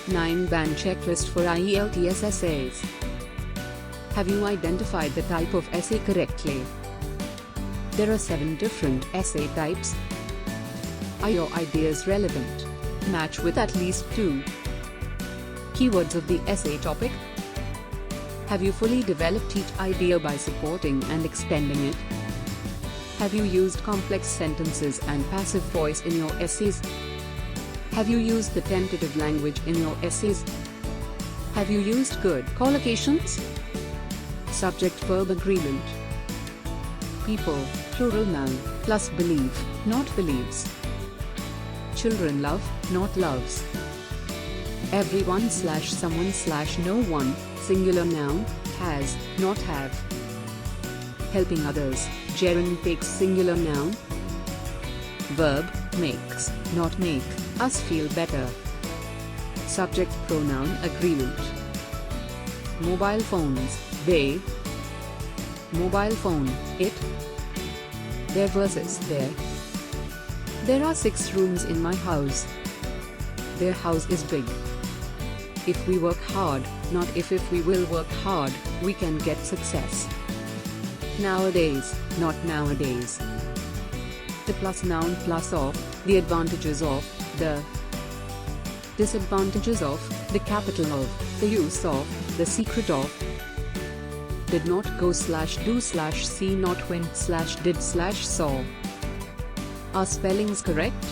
9-band checklist for IELTS essays. Have you identified the type of essay correctly? There are 7 different essay types. Are your ideas relevant? Match with at least 2 keywords of the essay topic? Have you fully developed each idea by supporting and extending it? Have you used complex sentences and passive voice in your essays? Have you used the tentative language in your essays? Have you used good collocations? Subject-verb agreement. People, plural noun, plus believe, not believes. Children love, not loves. Everyone/someone/no one, singular noun, has, not have. Helping others, gerund takes singular noun. Verb, makes, not make, us feel better. Subject pronoun agreement. Mobile phones, they. Mobile phone, it. Their versus their. There are 6 rooms in my house. Their house is big. If we work hard, not if we will work hard, we can get success. Nowadays, not nowadays. The plus noun plus of, the advantages of, the disadvantages of, the capital of, the use of, the secret of. Did not go/do/see not went/did/saw. Are spellings correct?